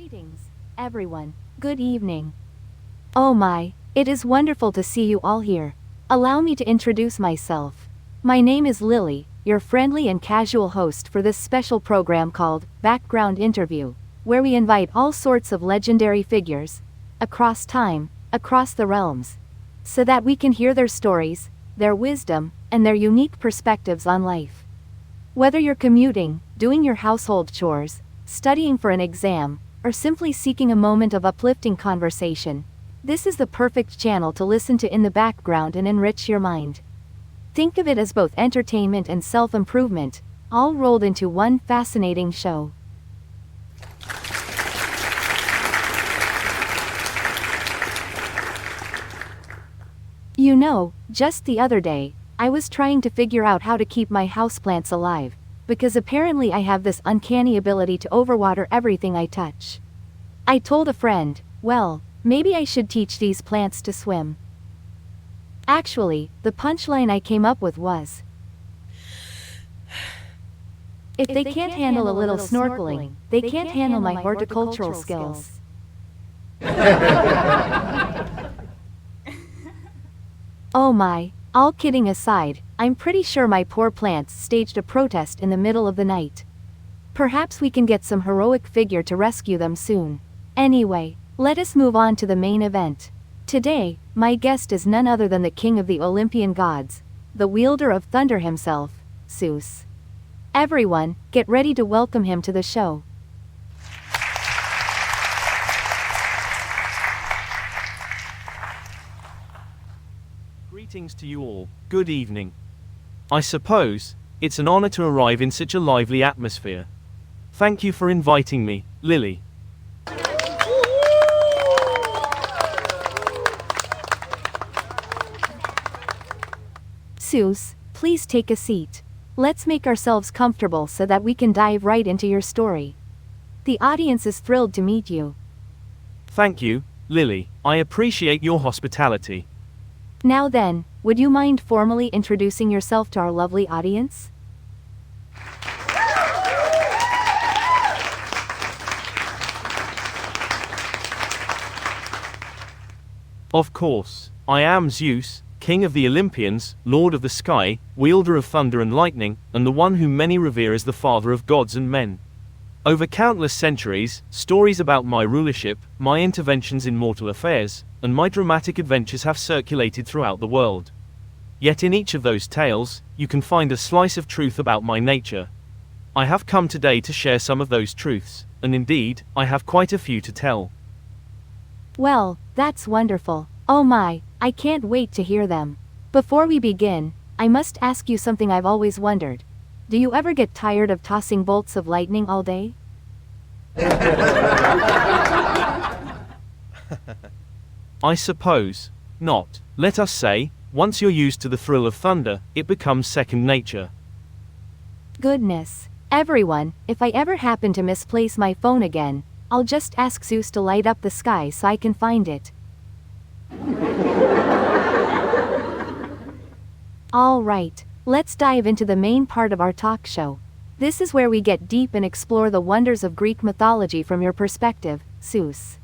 Greetings, everyone. Good evening. Oh my, it is wonderful to see you all here. Allow me to introduce myself. My name is Lily, your friendly and casual host for this special program called Background Interview, where we invite all sorts of legendary figures, across time, across the realms, so that we can hear their stories, their wisdom, and their unique perspectives on life. Whether you're commuting, doing your household chores, studying for an exam, or simply seeking a moment of uplifting conversation, this is the perfect channel to listen to in the background and enrich your mind. Think of it as both entertainment and self-improvement, all rolled into one fascinating show. You know, just the other day, I was trying to figure out how to keep my houseplants alive, because apparently I have this uncanny ability to overwater everything I touch. I told a friend, well, maybe I should teach these plants to swim. Actually, the punchline I came up with was, if they can't handle a little snorkeling, they can't handle my horticultural skills. Oh my, all kidding aside, I'm pretty sure my poor plants staged a protest in the middle of the night. Perhaps we can get some heroic figure to rescue them soon. Anyway, let us move on to the main event. Today, my guest is none other than the king of the Olympian gods, the wielder of thunder himself, Zeus. Everyone, get ready to welcome him to the show. Greetings to you all, good evening. I suppose, it's an honor to arrive in such a lively atmosphere. Thank you for inviting me, Lily. Zeus, please take a seat. Let's make ourselves comfortable so that we can dive right into your story. The audience is thrilled to meet you. Thank you, Lily, I appreciate your hospitality. Now then, would you mind formally introducing yourself to our lovely audience? Of course, I am Zeus, king of the Olympians, lord of the sky, wielder of thunder and lightning, and the one whom many revere as the father of gods and men. Over countless centuries, stories about my rulership, my interventions in mortal affairs, and my dramatic adventures have circulated throughout the world. Yet in each of those tales, you can find a slice of truth about my nature. I have come today to share some of those truths, and indeed, I have quite a few to tell. Well, that's wonderful. Oh my, I can't wait to hear them. Before we begin, I must ask you something I've always wondered. Do you ever get tired of tossing bolts of lightning all day? I suppose not. Let us say, once you're used to the thrill of thunder, it becomes second nature. Goodness. Everyone, if I ever happen to misplace my phone again, I'll just ask Zeus to light up the sky so I can find it. All right, let's dive into the main part of our talk show. This is where we get deep and explore the wonders of Greek mythology from your perspective, Zeus.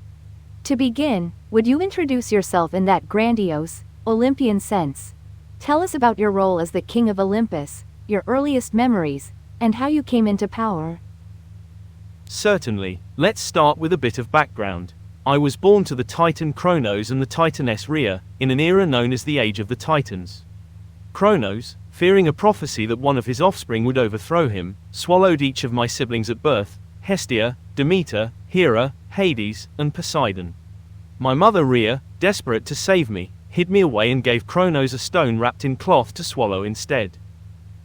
To begin, would you introduce yourself in that grandiose, Olympian sense? Tell us about your role as the king of Olympus, your earliest memories, and how you came into power. Certainly, let's start with a bit of background. I was born to the Titan Cronos and the Titaness Rhea, in an era known as the Age of the Titans. Cronos, fearing a prophecy that one of his offspring would overthrow him, swallowed each of my siblings at birth, Hestia, Demeter, Hera, Hades, and Poseidon. My mother Rhea, desperate to save me, hid me away and gave Cronos a stone wrapped in cloth to swallow instead.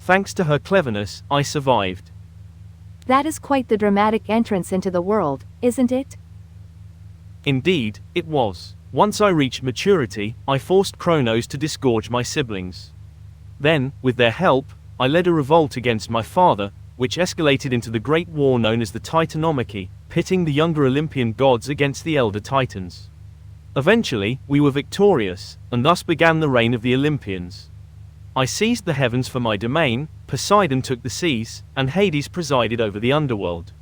Thanks to her cleverness, I survived. That is quite the dramatic entrance into the world, isn't it? Indeed, it was. Once I reached maturity, I forced Cronos to disgorge my siblings. Then, with their help, I led a revolt against my father, which escalated into the great war known as the Titanomachy, pitting the younger Olympian gods against the elder Titans. Eventually, we were victorious, and thus began the reign of the Olympians. I seized the heavens for my domain, Poseidon took the seas, and Hades presided over the underworld.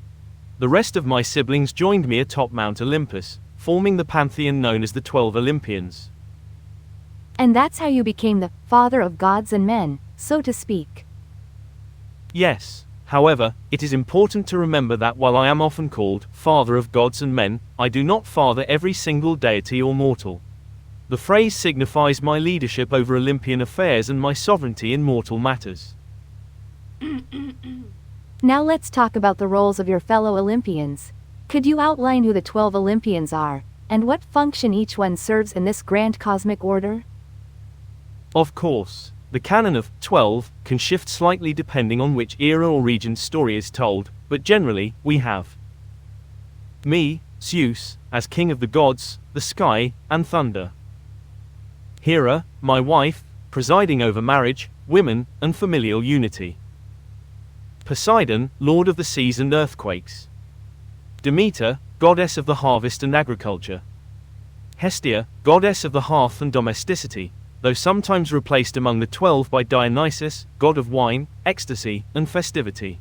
The rest of my siblings joined me atop Mount Olympus, forming the pantheon known as the 12 Olympians. And that's how you became the father of gods and men, so to speak. Yes. However, it is important to remember that while I am often called father of gods and men, I do not father every single deity or mortal. The phrase signifies my leadership over Olympian affairs and my sovereignty in mortal matters. Now let's talk about the roles of your fellow Olympians. Could you outline who the 12 Olympians are, and what function each one serves in this grand cosmic order? Of course. The canon of 12 can shift slightly depending on which era or region's story is told, but generally, we have me, Zeus, as king of the gods, the sky, and thunder. Hera, my wife, presiding over marriage, women, and familial unity. Poseidon, lord of the seas and earthquakes. Demeter, goddess of the harvest and agriculture. Hestia, goddess of the hearth and domesticity, though sometimes replaced among the 12 by Dionysus, god of wine, ecstasy, and festivity.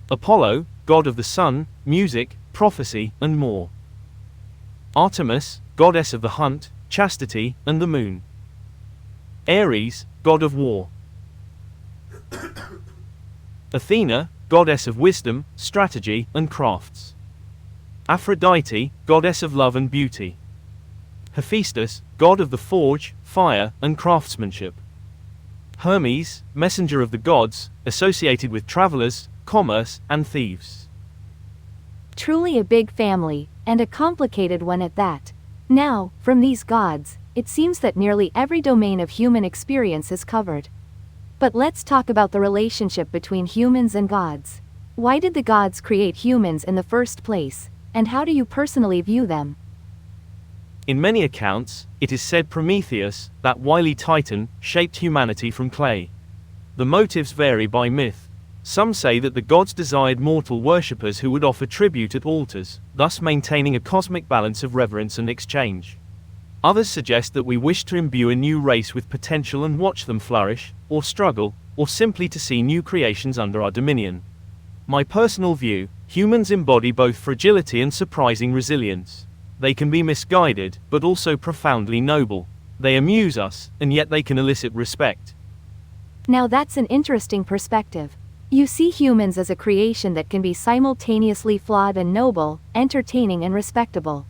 Apollo, god of the sun, music, prophecy, and more. Artemis, goddess of the hunt, chastity, and the moon. Ares, god of war. Athena, goddess of wisdom, strategy, and crafts. Aphrodite, goddess of love and beauty. Hephaestus, god of the forge, fire, and craftsmanship. Hermes, messenger of the gods, associated with travelers, commerce, and thieves. Truly a big family, and a complicated one at that. Now, from these gods, it seems that nearly every domain of human experience is covered. But let's talk about the relationship between humans and gods. Why did the gods create humans in the first place, and how do you personally view them? In many accounts, it is said Prometheus, that wily titan, shaped humanity from clay. The motives vary by myth. Some say that the gods desired mortal worshippers who would offer tribute at altars, thus maintaining a cosmic balance of reverence and exchange. Others suggest that we wish to imbue a new race with potential and watch them flourish, or struggle, or simply to see new creations under our dominion. My personal view, humans embody both fragility and surprising resilience. They can be misguided, but also profoundly noble. They amuse us, and yet they can elicit respect. Now that's an interesting perspective. You see humans as a creation that can be simultaneously flawed and noble, entertaining and respectable.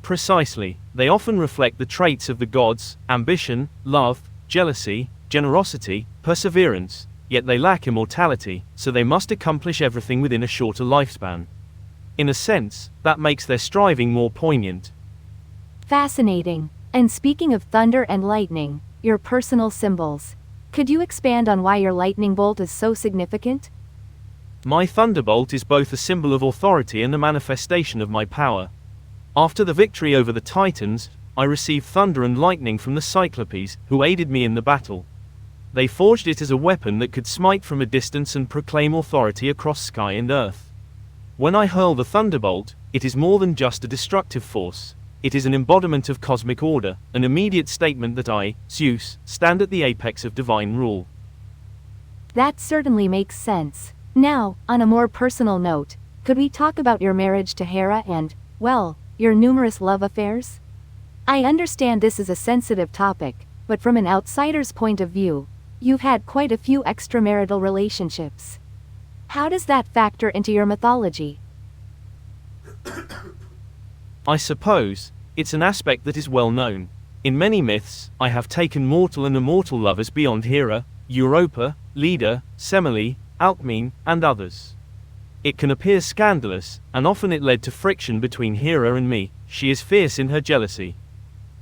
Precisely. They often reflect the traits of the gods: ambition, love, jealousy, generosity, perseverance, yet they lack immortality, so they must accomplish everything within a shorter lifespan. In a sense, that makes their striving more poignant. Fascinating. And speaking of thunder and lightning, your personal symbols. Could you expand on why your lightning bolt is so significant? My thunderbolt is both a symbol of authority and a manifestation of my power. After the victory over the Titans, I received thunder and lightning from the Cyclopes, who aided me in the battle. They forged it as a weapon that could smite from a distance and proclaim authority across sky and earth. When I hurl the thunderbolt, it is more than just a destructive force. It is an embodiment of cosmic order, an immediate statement that I, Zeus, stand at the apex of divine rule. That certainly makes sense. Now, on a more personal note, could we talk about your marriage to Hera and, well, your numerous love affairs? I understand this is a sensitive topic, but from an outsider's point of view, you've had quite a few extramarital relationships. How does that factor into your mythology? I suppose, it's an aspect that is well known. In many myths, I have taken mortal and immortal lovers beyond Hera, Europa, Leda, Semele, Alcmene, and others. It can appear scandalous, and often it led to friction between Hera and me. She is fierce in her jealousy.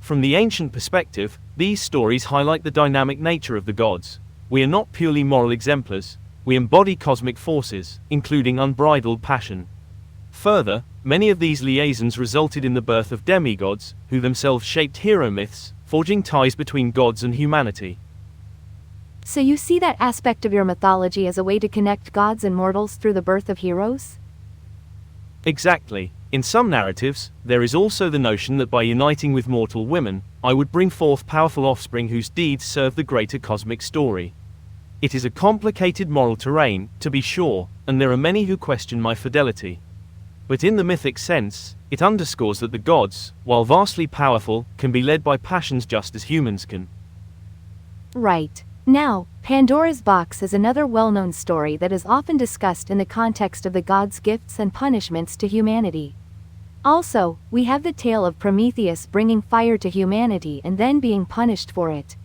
From the ancient perspective, these stories highlight the dynamic nature of the gods. We are not purely moral exemplars. We embody cosmic forces, including unbridled passion. Further, many of these liaisons resulted in the birth of demigods, who themselves shaped hero myths, forging ties between gods and humanity. So you see that aspect of your mythology as a way to connect gods and mortals through the birth of heroes? Exactly. In some narratives, there is also the notion that by uniting with mortal women, I would bring forth powerful offspring whose deeds serve the greater cosmic story. It is a complicated moral terrain, to be sure, and there are many who question my fidelity. But in the mythic sense, it underscores that the gods, while vastly powerful, can be led by passions just as humans can. Right. Now, Pandora's box is another well-known story that is often discussed in the context of the gods' gifts and punishments to humanity. Also, we have the tale of Prometheus bringing fire to humanity and then being punished for it.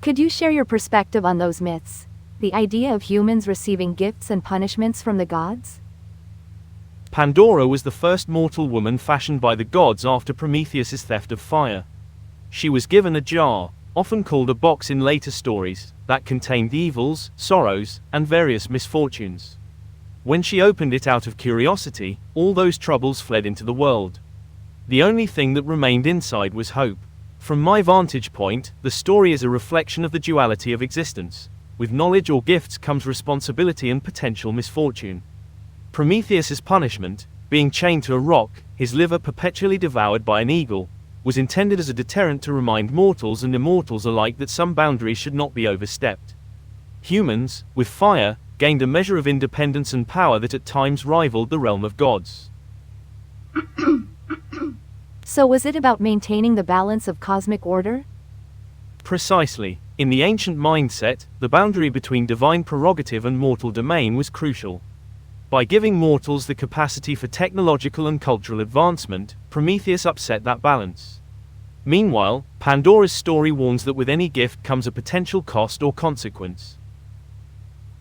Could you share your perspective on those myths? The idea of humans receiving gifts and punishments from the gods? Pandora was the first mortal woman fashioned by the gods after Prometheus's theft of fire. She was given a jar, often called a box in later stories, that contained evils, sorrows, and various misfortunes. When she opened it out of curiosity, all those troubles fled into the world. The only thing that remained inside was hope. From my vantage point, the story is a reflection of the duality of existence. With knowledge or gifts comes responsibility and potential misfortune. Prometheus's punishment, being chained to a rock, his liver perpetually devoured by an eagle, was intended as a deterrent to remind mortals and immortals alike that some boundaries should not be overstepped. Humans, with fire, gained a measure of independence and power that at times rivaled the realm of gods. So was it about maintaining the balance of cosmic order? Precisely. In the ancient mindset, the boundary between divine prerogative and mortal domain was crucial. By giving mortals the capacity for technological and cultural advancement, Prometheus upset that balance. Meanwhile, Pandora's story warns that with any gift comes a potential cost or consequence.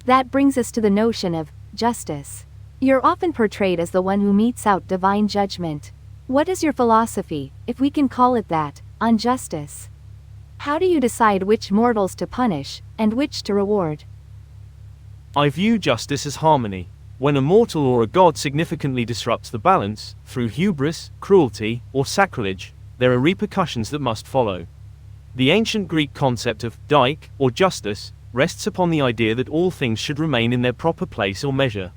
That brings us to the notion of justice. You're often portrayed as the one who metes out divine judgment. What is your philosophy, if we can call it that, on justice? How do you decide which mortals to punish, and which to reward? I view justice as harmony. When a mortal or a god significantly disrupts the balance, through hubris, cruelty, or sacrilege, there are repercussions that must follow. The ancient Greek concept of dike, or justice, rests upon the idea that all things should remain in their proper place or measure.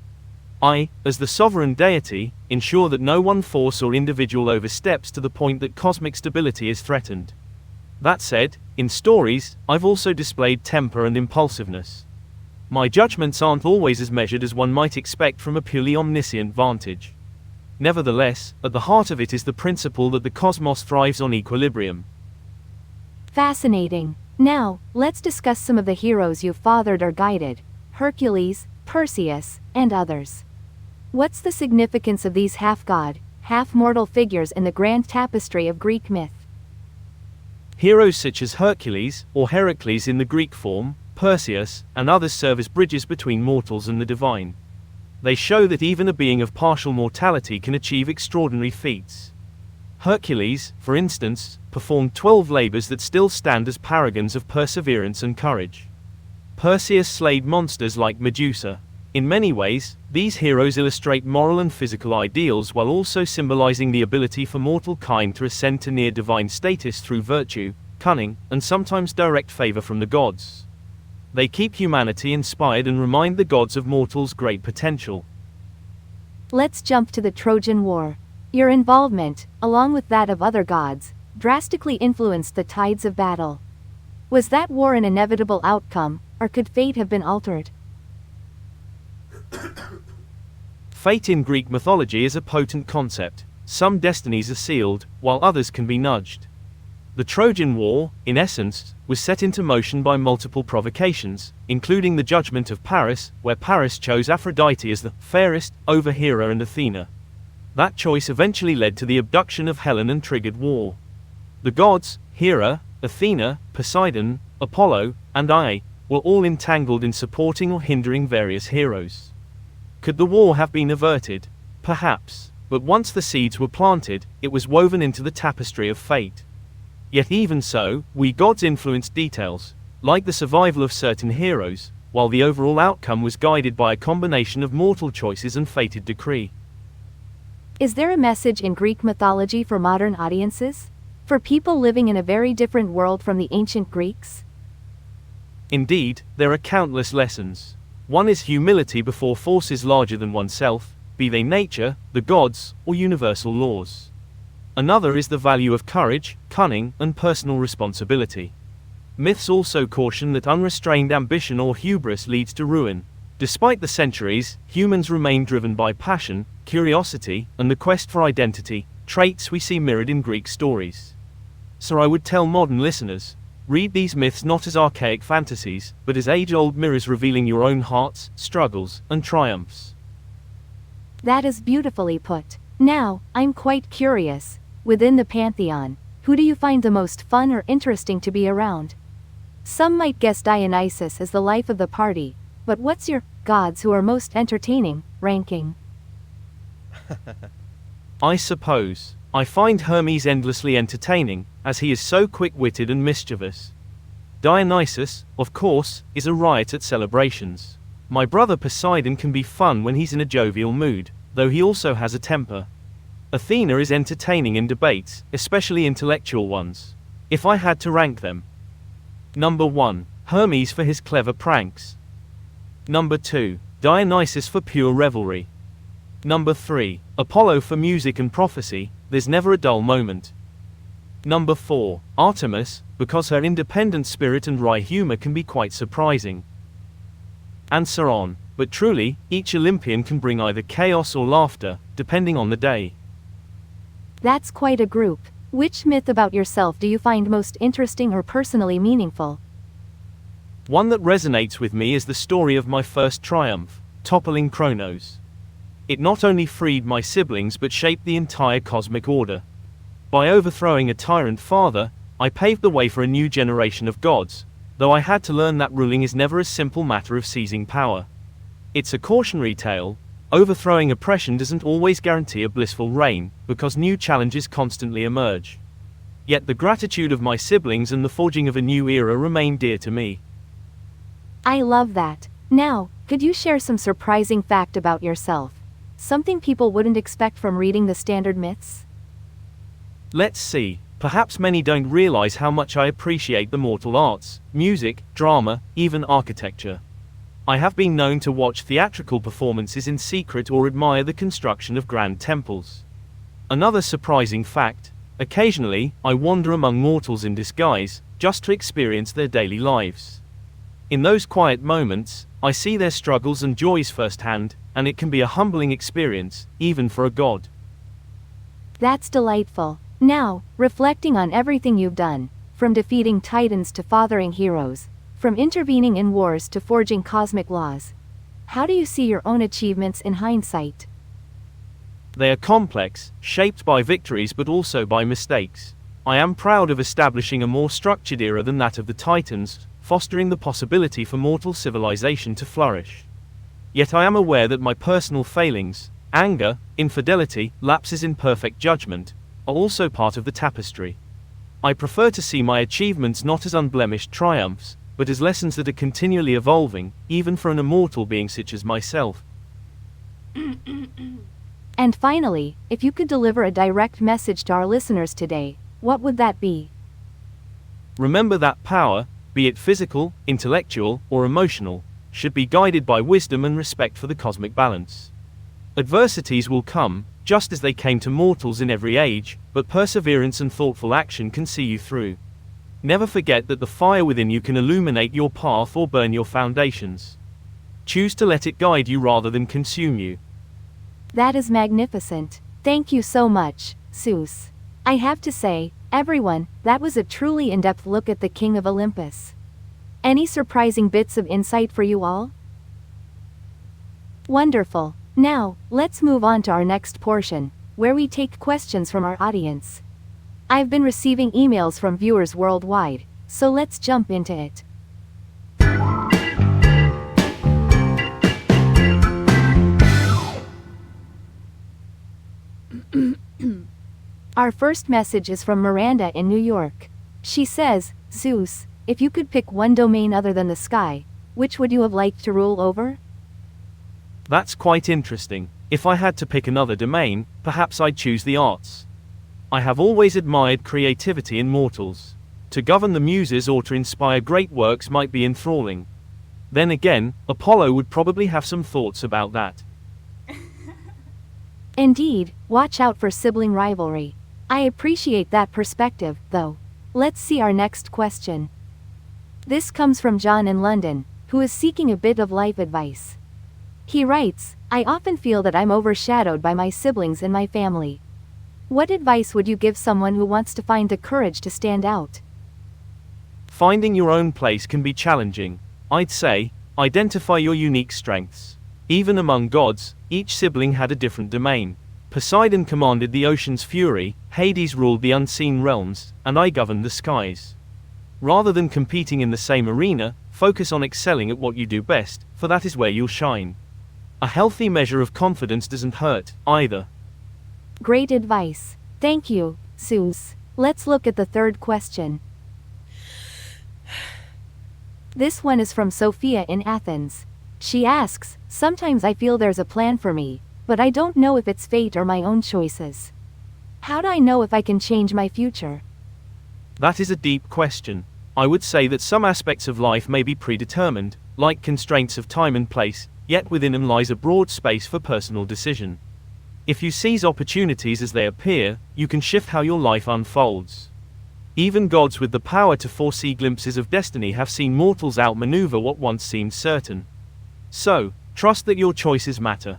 I, as the sovereign deity, ensure that no one force or individual oversteps to the point that cosmic stability is threatened. That said, in stories, I've also displayed temper and impulsiveness. My judgments aren't always as measured as one might expect from a purely omniscient vantage. Nevertheless, at the heart of it is the principle that the cosmos thrives on equilibrium. Fascinating. Now, let's discuss some of the heroes you've fathered or guided: Hercules, Perseus, and others. What's the significance of these half-god, half-mortal figures in the grand tapestry of Greek myth? Heroes such as Hercules, or Heracles in the Greek form, Perseus, and others serve as bridges between mortals and the divine. They show that even a being of partial mortality can achieve extraordinary feats. Hercules, for instance, performed 12 labors that still stand as paragons of perseverance and courage. Perseus slayed monsters like Medusa. In many ways, these heroes illustrate moral and physical ideals while also symbolizing the ability for mortal kind to ascend to near divine status through virtue, cunning, and sometimes direct favor from the gods. They keep humanity inspired and remind the gods of mortals' great potential. Let's jump to the Trojan War. Your involvement, along with that of other gods, drastically influenced the tides of battle. Was that war an inevitable outcome, or could fate have been altered? Fate in Greek mythology is a potent concept. Some destinies are sealed, while others can be nudged. The Trojan War, in essence, was set into motion by multiple provocations, including the judgment of Paris, where Paris chose Aphrodite as the fairest over Hera and Athena. That choice eventually led to the abduction of Helen and triggered war. The gods, Hera, Athena, Poseidon, Apollo, and Io, were all entangled in supporting or hindering various heroes. Could the war have been averted? Perhaps. But once the seeds were planted, it was woven into the tapestry of fate. Yet even so, we gods influenced details, like the survival of certain heroes, while the overall outcome was guided by a combination of mortal choices and fated decree. Is there a message in Greek mythology for modern audiences? For people living in a very different world from the ancient Greeks? Indeed, there are countless lessons. One is humility before forces larger than oneself, be they nature, the gods, or universal laws. Another is the value of courage, cunning, and personal responsibility. Myths also caution that unrestrained ambition or hubris leads to ruin. Despite the centuries, humans remain driven by passion, curiosity, and the quest for identity, traits we see mirrored in Greek stories. So I would tell modern listeners, read these myths not as archaic fantasies, but as age-old mirrors revealing your own hearts, struggles, and triumphs. That is beautifully put. Now, I'm quite curious. Within the pantheon, who do you find the most fun or interesting to be around? Some might guess Dionysus as the life of the party, but what's your gods who are most entertaining ranking? I suppose I find Hermes endlessly entertaining, as he is so quick-witted and mischievous. Dionysus, of course, is a riot at celebrations. My brother Poseidon can be fun when he's in a jovial mood, though he also has a temper. Athena is entertaining in debates, especially intellectual ones. If I had to rank them. Number 1. Hermes for his clever pranks. Number 2. Dionysus for pure revelry. Number 3. Apollo for music and prophecy, there's never a dull moment. Number 4. Artemis, because her independent spirit and wry humor can be quite surprising. And so on, but truly, each Olympian can bring either chaos or laughter, depending on the day. That's quite a group. Which myth about yourself do you find most interesting or personally meaningful? One that resonates with me is the story of my first triumph, toppling Cronos. It not only freed my siblings but shaped the entire cosmic order. By overthrowing a tyrant father, I paved the way for a new generation of gods, though I had to learn that ruling is never a simple matter of seizing power. It's a cautionary tale. Overthrowing oppression doesn't always guarantee a blissful reign, because new challenges constantly emerge. Yet the gratitude of my siblings and the forging of a new era remain dear to me. I love that. Now, could you share some surprising fact about yourself? Something people wouldn't expect from reading the standard myths? Let's see. Perhaps many don't realize how much I appreciate the mortal arts, music, drama, even architecture. I have been known to watch theatrical performances in secret or admire the construction of grand temples. Another surprising fact, occasionally, I wander among mortals in disguise, just to experience their daily lives. In those quiet moments, I see their struggles and joys firsthand, and it can be a humbling experience, even for a god. That's delightful. Now, reflecting on everything you've done, from defeating titans to fathering heroes, from intervening in wars to forging cosmic laws, how do you see your own achievements in hindsight? They are complex, shaped by victories but also by mistakes. I am proud of establishing a more structured era than that of the Titans, fostering the possibility for mortal civilization to flourish. Yet I am aware that my personal failings, anger, infidelity, lapses in perfect judgment, are also part of the tapestry. I prefer to see my achievements not as unblemished triumphs, but as lessons that are continually evolving, even for an immortal being such as myself. And finally, if you could deliver a direct message to our listeners today, what would that be? Remember that power, be it physical, intellectual, or emotional, should be guided by wisdom and respect for the cosmic balance. Adversities will come, just as they came to mortals in every age, but perseverance and thoughtful action can see you through. Never forget that the fire within you can illuminate your path or burn your foundations. Choose to let it guide you rather than consume you. That is magnificent. Thank you so much, Zeus. I have to say, everyone, that was a truly in-depth look at the King of Olympus. Any surprising bits of insight for you all? Wonderful. Now, let's move on to our next portion, where we take questions from our audience. I've been receiving emails from viewers worldwide, so let's jump into it. Our first message is from Miranda in New York. She says, Zeus, if you could pick one domain other than the sky, which would you have liked to rule over? That's quite interesting. If I had to pick another domain, perhaps I'd choose the arts. I have always admired creativity in mortals. To govern the muses or to inspire great works might be enthralling. Then again, Apollo would probably have some thoughts about that. Indeed, watch out for sibling rivalry. I appreciate that perspective, though. Let's see our next question. This comes from John in London, who is seeking a bit of life advice. He writes, I often feel that I'm overshadowed by my siblings in my family. What advice would you give someone who wants to find the courage to stand out? Finding your own place can be challenging. I'd say, identify your unique strengths. Even among gods, each sibling had a different domain. Poseidon commanded the ocean's fury, Hades ruled the unseen realms, and I governed the skies. Rather than competing in the same arena, focus on excelling at what you do best, for that is where you'll shine. A healthy measure of confidence doesn't hurt, either. Great advice. Thank you, Zeus. Let's look at the third question. This one is from Sophia in Athens. She asks, sometimes I feel there's a plan for me, but I don't know if it's fate or my own choices. How do I know if I can change my future? That is a deep question. I would say that some aspects of life may be predetermined, like constraints of time and place, yet within them lies a broad space for personal decision. If you seize opportunities as they appear, you can shift how your life unfolds. Even gods with the power to foresee glimpses of destiny have seen mortals outmaneuver what once seemed certain. So, trust that your choices matter.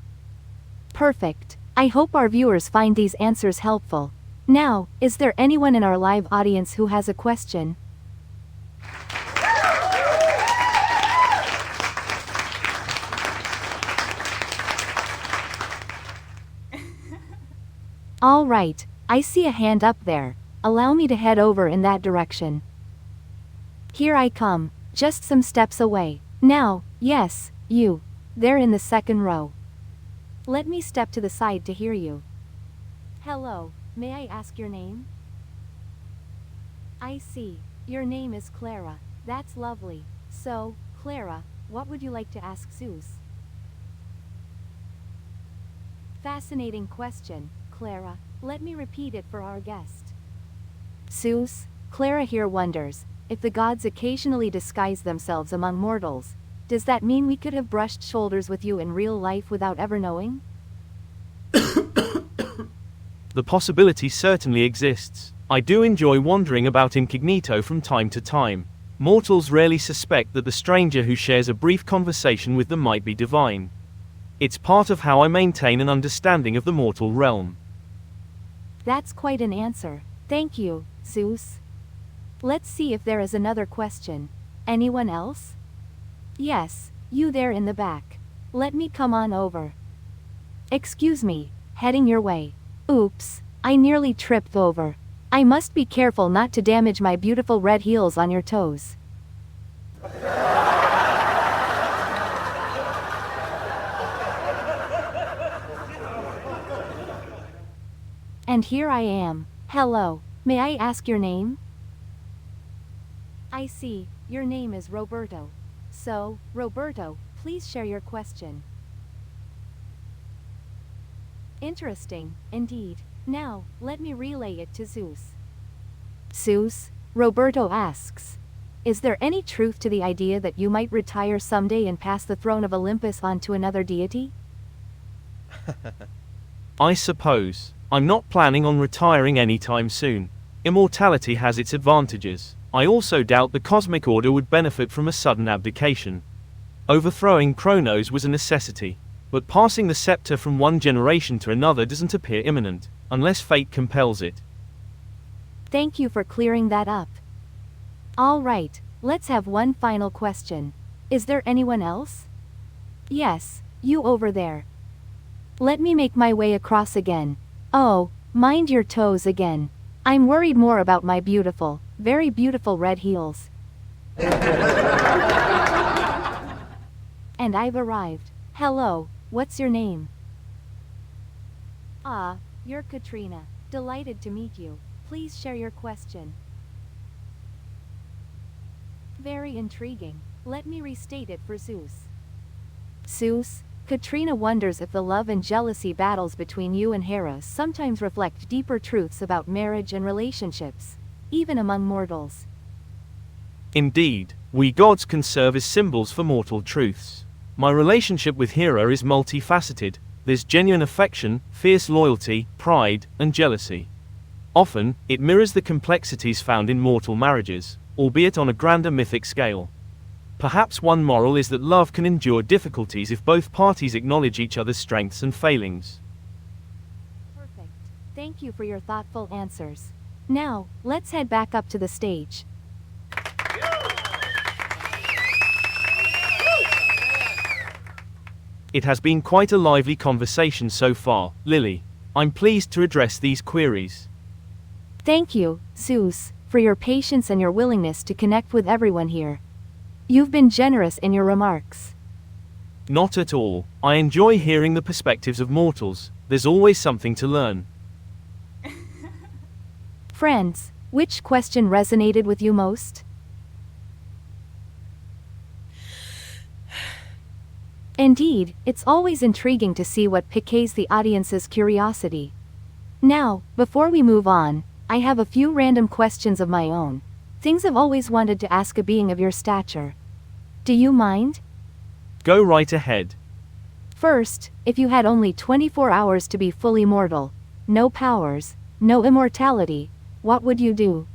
Perfect. I hope our viewers find these answers helpful. Now, is there anyone in our live audience who has a question? All right, I see a hand up there. Allow me to head over in that direction. Here I come, just some steps away. Now, yes, you. There in the second row. Let me step to the side to hear you. Hello, may I ask your name? I see. Your name is Clara. That's lovely. So, Clara, what would you like to ask Zeus? Fascinating question, Clara. Let me repeat it for our guest. Zeus, Clara here wonders, if the gods occasionally disguise themselves among mortals, does that mean we could have brushed shoulders with you in real life without ever knowing? The possibility certainly exists. I do enjoy wandering about incognito from time to time. Mortals rarely suspect that the stranger who shares a brief conversation with them might be divine. It's part of how I maintain an understanding of the mortal realm. That's quite an answer. Thank you, Zeus. Let's see if there is another question. Anyone else? Yes, you there in the back. Let me come on over. Excuse me, heading your way. Oops, I nearly tripped over. I must be careful not to damage my beautiful red heels on your toes. And here I am. Hello, may I ask your name? I see, your name is Roberto. So, Roberto, please share your question. Interesting, indeed. Now, let me relay it to Zeus. Zeus, Roberto asks, is there any truth to the idea that you might retire someday and pass the throne of Olympus on to another deity? I suppose. I'm not planning on retiring anytime soon. Immortality has its advantages. I also doubt the cosmic order would benefit from a sudden abdication. Overthrowing Cronos was a necessity, but passing the scepter from one generation to another doesn't appear imminent, unless fate compels it. Thank you for clearing that up. All right, let's have one final question. Is there anyone else? Yes, you over there. Let me make my way across again. Oh, mind your toes again. I'm worried more about my beautiful, very beautiful red heels. And I've arrived. Hello, what's your name? Ah, you're Katrina. Delighted to meet you. Please share your question. Very intriguing. Let me restate it for Zeus. Zeus, Katrina wonders if the love and jealousy battles between you and Hera sometimes reflect deeper truths about marriage and relationships, even among mortals. Indeed, we gods can serve as symbols for mortal truths. My relationship with Hera is multifaceted. There's genuine affection, fierce loyalty, pride, and jealousy. Often, it mirrors the complexities found in mortal marriages, albeit on a grander mythic scale. Perhaps one moral is that love can endure difficulties if both parties acknowledge each other's strengths and failings. Perfect. Thank you for your thoughtful answers. Now, let's head back up to the stage. It has been quite a lively conversation so far, Lily. I'm pleased to address these queries. Thank you, Zeus, for your patience and your willingness to connect with everyone here. You've been generous in your remarks. Not at all. I enjoy hearing the perspectives of mortals. There's always something to learn. Friends, which question resonated with you most? Indeed, it's always intriguing to see what piques the audience's curiosity. Now, before we move on, I have a few random questions of my own. Things I've always wanted to ask a being of your stature. Do you mind? Go right ahead. First, if you had only 24 hours to be fully mortal, no powers, no immortality, what would you do?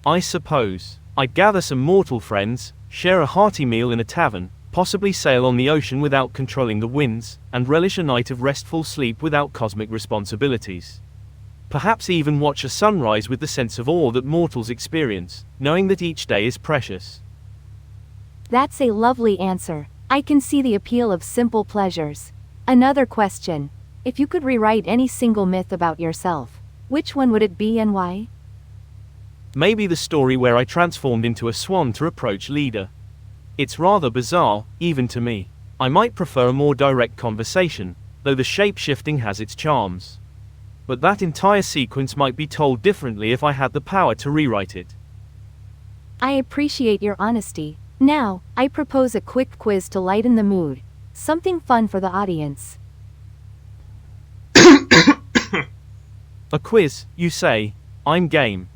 I suppose I'd gather some mortal friends, share a hearty meal in a tavern, possibly sail on the ocean without controlling the winds, and relish a night of restful sleep without cosmic responsibilities. Perhaps even watch a sunrise with the sense of awe that mortals experience, knowing that each day is precious. That's a lovely answer. I can see the appeal of simple pleasures. Another question. If you could rewrite any single myth about yourself, which one would it be and why? Maybe the story where I transformed into a swan to approach Leda. It's rather bizarre, even to me. I might prefer a more direct conversation, though the shape-shifting has its charms. But that entire sequence might be told differently if I had the power to rewrite it. I appreciate your honesty. Now, I propose a quick quiz to lighten the mood. Something fun for the audience. A quiz, you say? I'm game.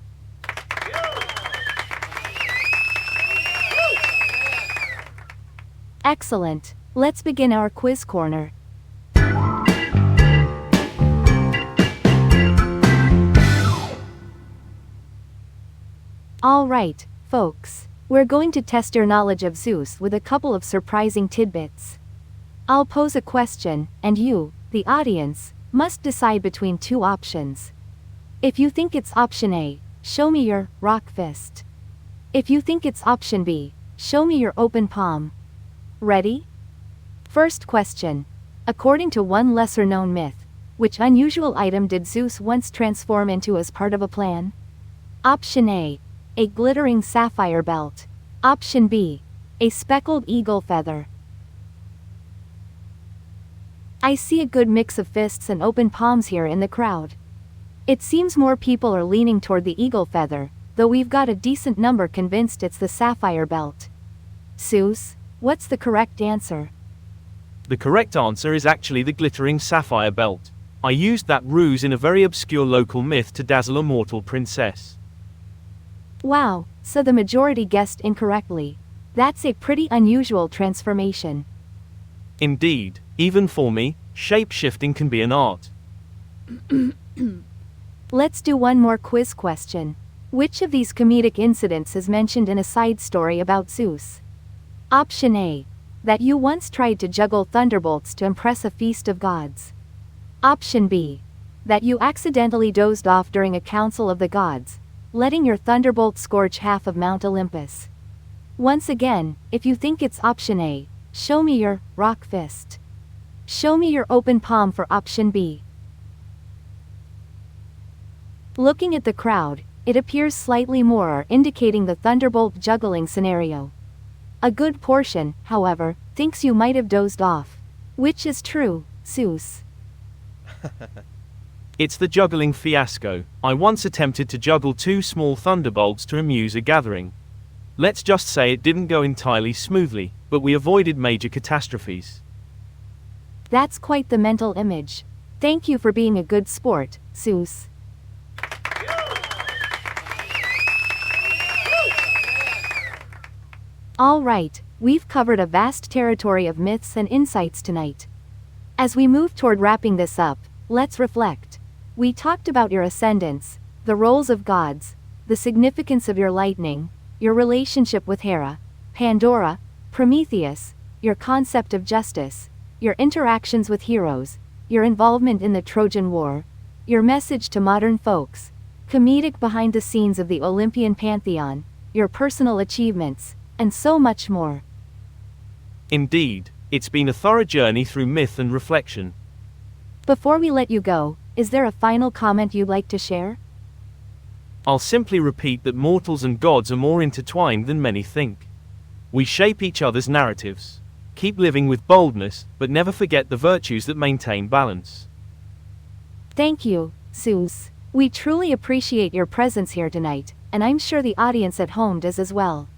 Excellent. Let's begin our quiz corner. All right, folks. We're going to test your knowledge of Zeus with a couple of surprising tidbits. I'll pose a question, and you, the audience, must decide between two options. If you think it's option A, show me your rock fist. If you think it's option B, show me your open palm. Ready? First question. According to one lesser-known myth, which unusual item did Zeus once transform into as part of a plan? Option A glittering sapphire belt. Option B, a speckled eagle feather. I see a good mix of fists and open palms here in the crowd. It seems more people are leaning toward the eagle feather, though we've got a decent number convinced it's the sapphire belt. Zeus, what's the correct answer? The correct answer is actually the glittering sapphire belt. I used that ruse in a very obscure local myth to dazzle a mortal princess. Wow, so the majority guessed incorrectly. That's a pretty unusual transformation. Indeed, even for me, shape-shifting can be an art. Let's do one more quiz question. Which of these comedic incidents is mentioned in a side story about Zeus? Option A, that you once tried to juggle thunderbolts to impress a feast of gods. Option B, that you accidentally dozed off during a council of the gods, letting your thunderbolt scorch half of Mount Olympus. Once again, if you think it's option A, show me your rock fist. Show me your open palm for option B. Looking at the crowd, it appears slightly more are indicating the thunderbolt juggling scenario. A good portion, however, thinks you might have dozed off. Which is true, Zeus? It's the juggling fiasco. I once attempted to juggle 2 small thunderbolts to amuse a gathering. Let's just say it didn't go entirely smoothly, but we avoided major catastrophes. That's quite the mental image. Thank you for being a good sport, Zeus. All right, we've covered a vast territory of myths and insights tonight. As we move toward wrapping this up, let's reflect. We talked about your ascendants, the roles of gods, the significance of your lightning, your relationship with Hera, Pandora, Prometheus, your concept of justice, your interactions with heroes, your involvement in the Trojan War, your message to modern folks, comedic behind the scenes of the Olympian pantheon, your personal achievements, and so much more. Indeed, it's been a thorough journey through myth and reflection. Before we let you go, is there a final comment you'd like to share? I'll simply repeat that mortals and gods are more intertwined than many think. We shape each other's narratives. Keep living with boldness, but never forget the virtues that maintain balance. Thank you, Zeus. We truly appreciate your presence here tonight, and I'm sure the audience at home does as well.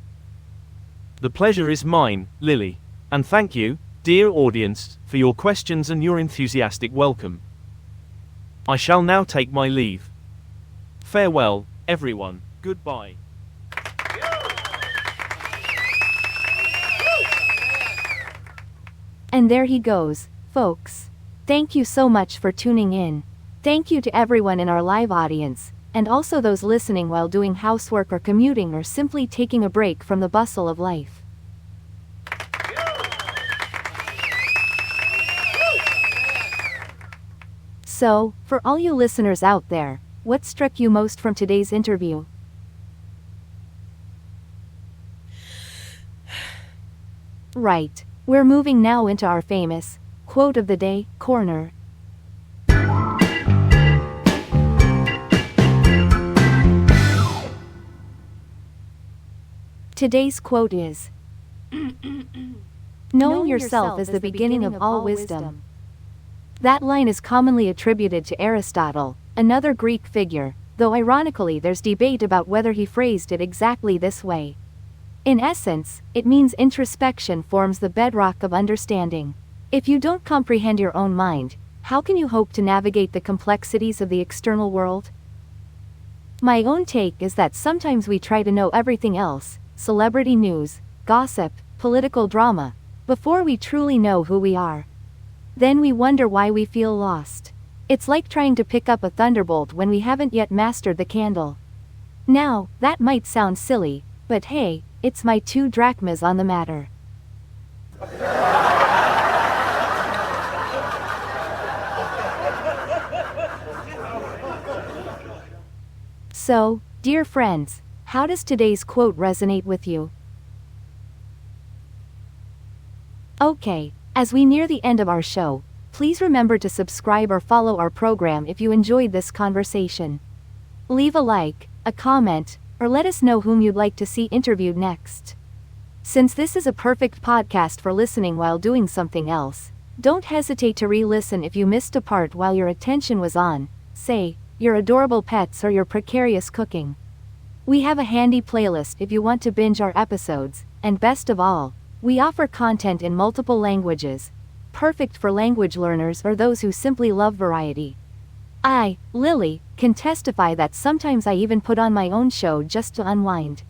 The pleasure is mine, Lily. And thank you, dear audience, for your questions and your enthusiastic welcome. I shall now take my leave. Farewell, everyone. Goodbye. And there he goes, folks. Thank you so much for tuning in. Thank you to everyone in our live audience, and also those listening while doing housework or commuting or simply taking a break from the bustle of life. So, for all you listeners out there, what struck you most from today's interview? Right. We're moving now into our famous quote of the day corner. Today's quote is, "Knowing yourself is the beginning of all wisdom." That line is commonly attributed to Aristotle, another Greek figure, though ironically there's debate about whether he phrased it exactly this way. In essence, it means introspection forms the bedrock of understanding. If you don't comprehend your own mind, how can you hope to navigate the complexities of the external world? My own take is that sometimes we try to know everything else, celebrity news, gossip, political drama, before we truly know who we are. Then we wonder why we feel lost. It's like trying to pick up a thunderbolt when we haven't yet mastered the candle. Now, that might sound silly, but hey, it's my 2 drachmas on the matter. So, dear friends, how does today's quote resonate with you? Okay, as we near the end of our show, please remember to subscribe or follow our program if you enjoyed this conversation. Leave a like, a comment, or let us know whom you'd like to see interviewed next. Since this is a perfect podcast for listening while doing something else, don't hesitate to re-listen if you missed a part while your attention was on, say, your adorable pets or your precarious cooking. We have a handy playlist if you want to binge our episodes, and best of all, we offer content in multiple languages, perfect for language learners or those who simply love variety. I, Lily, can testify that sometimes I even put on my own show just to unwind.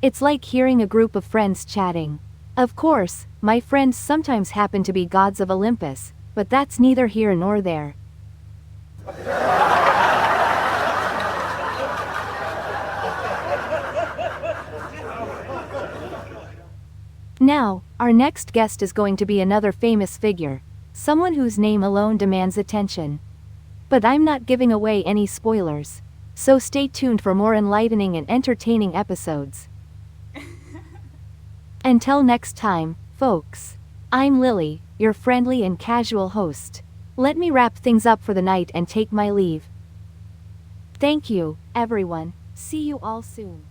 It's like hearing a group of friends chatting. Of course, my friends sometimes happen to be gods of Olympus, but that's neither here nor there. Now, our next guest is going to be another famous figure, someone whose name alone demands attention. But I'm not giving away any spoilers, so stay tuned for more enlightening and entertaining episodes. Until next time, folks. I'm Lily, your friendly and casual host. Let me wrap things up for the night and take my leave. Thank you, everyone. See you all soon.